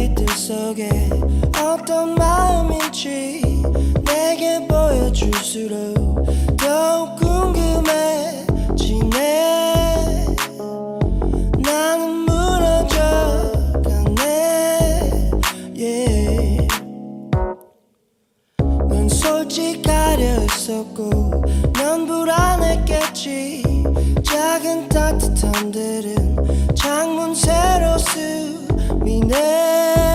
빛들 속에 어떤 마음인지 내게 보여줄수록 더욱 궁금해지네. 나는 무너져가네. yeah. 넌 솔직하려 했었고 넌 불안했겠지. 작은 따뜻함들은 창문 새로 스미네.